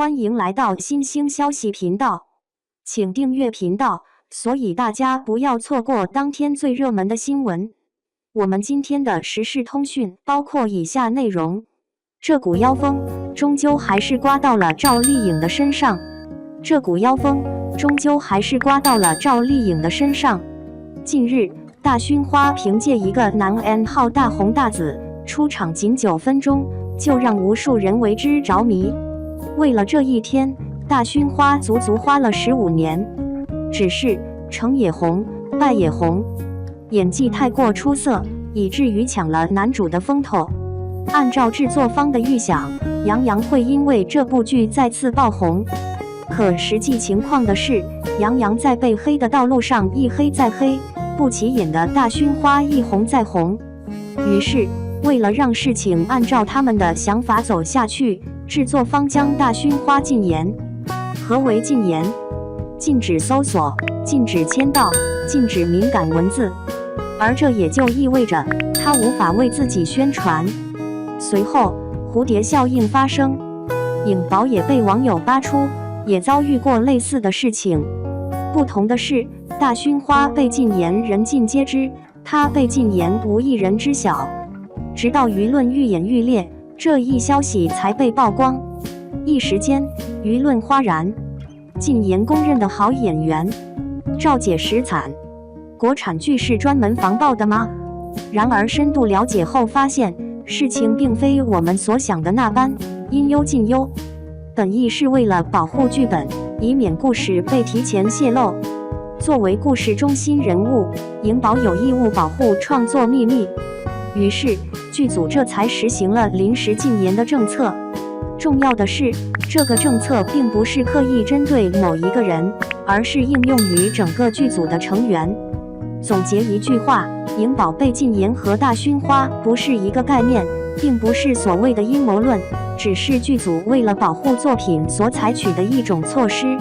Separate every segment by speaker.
Speaker 1: 欢迎来到新兴消息频道，请订阅频道，所以大家不要错过当天最热门的新闻。我们今天的时事通讯包括以下内容：这股妖风终究还是刮到了赵丽颖的身上。这股妖风终究还是刮到了赵丽颖的身上。近日，大勋花凭借一个男 N 号大红大紫，出场仅9分钟，就让无数人为之着迷。为了这一天，大勋花足足花了15年。只是成也红，败也红，演技太过出色，以至于抢了男主的风头。按照制作方的预想，杨洋会因为这部剧再次爆红。可实际情况的是，杨洋在被黑的道路上一黑再黑，不起眼的大勋花一红再红。于是，为了让事情按照他们的想法走下去，制作方将大勋花禁言。何为禁言？禁止搜索，禁止签到，禁止敏感文字。而这也就意味着他无法为自己宣传。随后，蝴蝶效应发生，颖宝也被网友扒出，也遭遇过类似的事情。不同的是，大勋花被禁言人尽皆知，他被禁言无一人知晓。直到舆论愈演愈烈，这一消息才被曝光。一时间，舆论哗然。禁言公认的好演员，赵姐实惨。国产剧是专门防爆的吗？然而深度了解后发现，事情并非我们所想的那般阴忧尽忧。本意是为了保护剧本，以免故事被提前泄露。作为故事中心人物，颖宝有义务保护创作秘密。于是，剧组这才实行了临时禁言的政策。重要的是，这个政策并不是刻意针对某一个人，而是应用于整个剧组的成员。总结一句话，颖宝被禁言和大勋花不是一个概念，并不是所谓的阴谋论，只是剧组为了保护作品所采取的一种措施。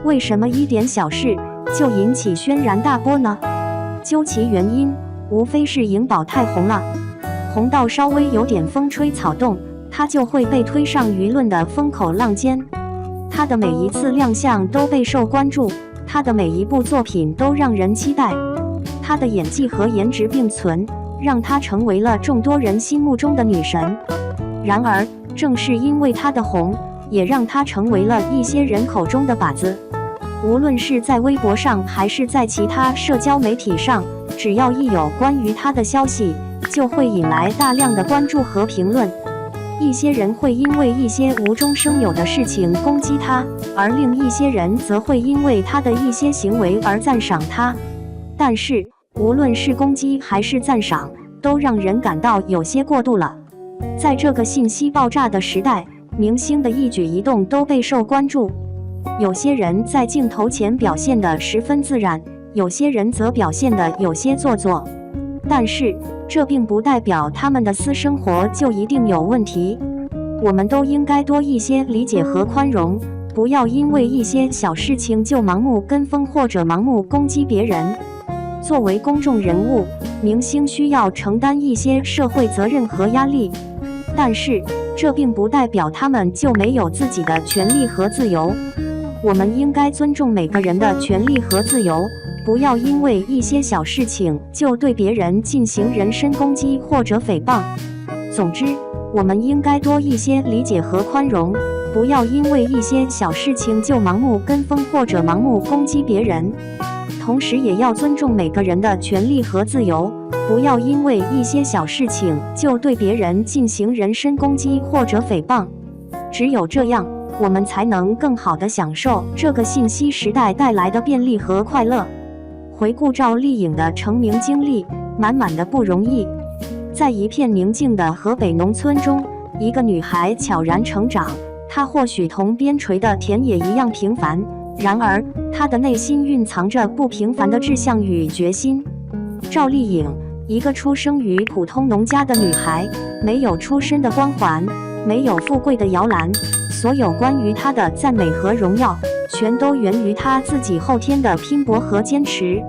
Speaker 1: 为什么一点小事就引起轩然大波呢？究其原因，无非是颖宝太红了，红到稍微有点风吹草动，他就会被推上舆论的风口浪尖。他的每一次亮相都备受关注，他的每一部作品都让人期待。他的演技和颜值并存，让他成为了众多人心目中的女神。然而，正是因为他的红，也让他成为了一些人口中的靶子。无论是在微博上还是在其他社交媒体上，只要一有关于他的消息，就会引来大量的关注和评论。一些人会因为一些无中生有的事情攻击他，而另一些人则会因为他的一些行为而赞赏他。但是，无论是攻击还是赞赏，都让人感到有些过度了。在这个信息爆炸的时代，明星的一举一动都备受关注。有些人在镜头前表现得十分自然，有些人则表现得有些做作。但是，这并不代表他们的私生活就一定有问题。我们都应该多一些理解和宽容，不要因为一些小事情就盲目跟风或者盲目攻击别人。作为公众人物，明星需要承担一些社会责任和压力，但是这并不代表他们就没有自己的权利和自由。我们应该尊重每个人的权利和自由，不要因为一些小事情就对别人进行人身攻击或者诽谤。总之，我们应该多一些理解和宽容，不要因为一些小事情就盲目跟风或者盲目攻击别人。同时也要尊重每个人的权利和自由，不要因为一些小事情就对别人进行人身攻击或者诽谤。只有这样，我们才能更好地享受这个信息时代带来的便利和快乐。回顾赵丽颖的成名经历，满满的不容易。在一片宁静的河北农村中，一个女孩悄然成长，她或许同边陲的田野一样平凡，然而她的内心蕴藏着不平凡的志向与决心。赵丽颖，一个出生于普通农家的女孩，没有出身的光环，没有富贵的摇篮，所有关于她的赞美和荣耀，全都源于她自己后天的拼搏和坚持。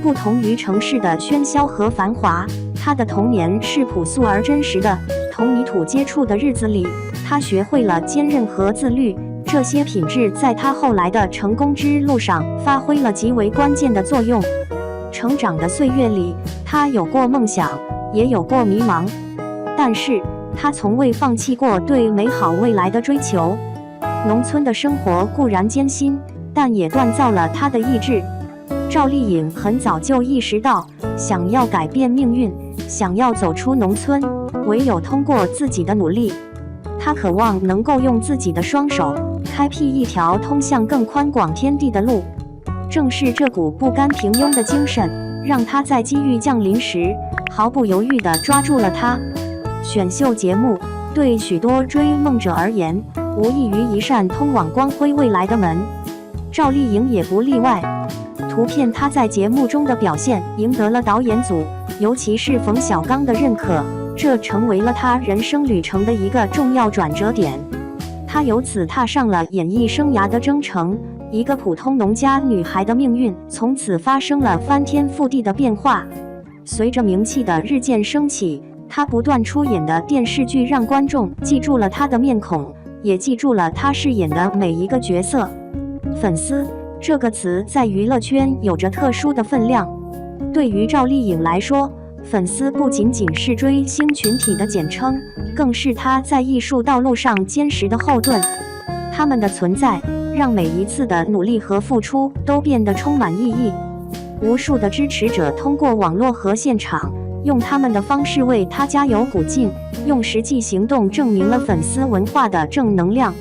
Speaker 1: 不同于城市的喧嚣和繁华，她的童年是朴素而真实的。同泥土接触的日子里，她学会了坚韧和自律，这些品质在她后来的成功之路上发挥了极为关键的作用。成长的岁月里，她有过梦想，也有过迷茫，但是她从未放弃过对美好未来的追求。农村的生活固然艰辛，但也锻造了她的意志。赵丽颖很早就意识到，想要改变命运，想要走出农村，唯有通过自己的努力。她渴望能够用自己的双手，开辟一条通向更宽广天地的路。正是这股不甘平庸的精神，让她在机遇降临时，毫不犹豫地抓住了它。选秀节目对许多追梦者而言，无异于一扇通往光辉未来的门。赵丽颖也不例外。图片她在节目中的表现赢得了导演组，尤其是冯小刚的认可，这成为了她人生旅程的一个重要转折点。她由此踏上了演艺生涯的征程，一个普通农家女孩的命运从此发生了翻天覆地的变化。随着名气的日渐升起，她不断出演的电视剧让观众记住了她的面孔，也记住了她饰演的每一个角色。粉丝这个词在娱乐圈有着特殊的分量。对于赵丽颖来说，粉丝不仅仅是追星群体的简称，更是她在艺术道路上坚实的后盾。他们的存在让每一次的努力和付出都变得充满意义。无数的支持者通过网络和现场，用他们的方式为她加油鼓劲，用实际行动证明了粉丝文化的正能量。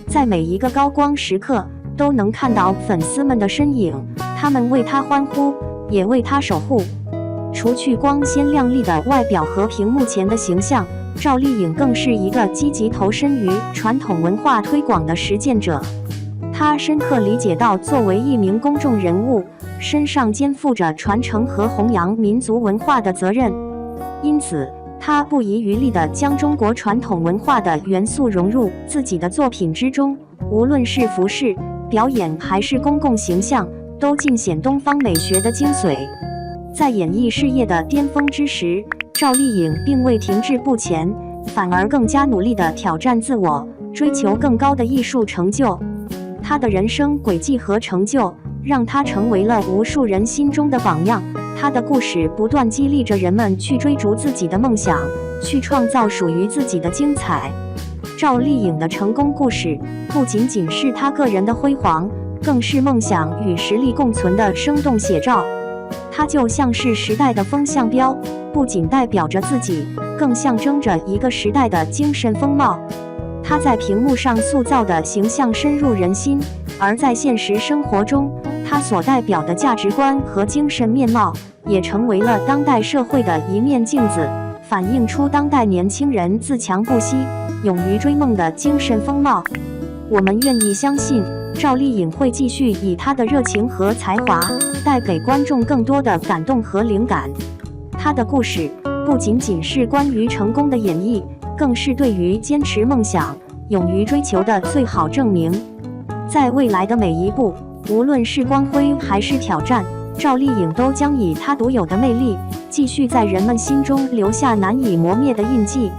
Speaker 1: 在每一个高光时刻，都能看到粉丝们的身影，他们为她欢呼，也为她守护。除去光鲜亮丽的外表和屏幕前的形象，赵丽颖更是一个积极投身于传统文化推广的实践者。她深刻理解到，作为一名公众人物，身上肩负着传承和弘扬民族文化的责任。因此，她不遗余力地将中国传统文化的元素融入自己的作品之中，无论是服饰、表演还是公共形象，都尽显东方美学的精髓。在演艺事业的巅峰之时，赵丽颖并未停滞不前，反而更加努力地挑战自我，追求更高的艺术成就。她的人生轨迹和成就，让她成为了无数人心中的榜样。她的故事不断激励着人们去追逐自己的梦想，去创造属于自己的精彩。赵丽颖的成功故事，不仅仅是她个人的辉煌，更是梦想与实力共存的生动写照。她就像是时代的风向标，不仅代表着自己，更象征着一个时代的精神风貌。她在屏幕上塑造的形象深入人心，而在现实生活中，她所代表的价值观和精神面貌，也成为了当代社会的一面镜子，反映出当代年轻人自强不息、勇于追梦的精神风貌。我们愿意相信，赵丽颖会继续以她的热情和才华，带给观众更多的感动和灵感。她的故事不仅仅是关于成功的演绎，更是对于坚持梦想、勇于追求的最好证明。在未来的每一步，无论是光辉还是挑战，赵丽颖都将以她独有的魅力，继续在人们心中留下难以磨灭的印记。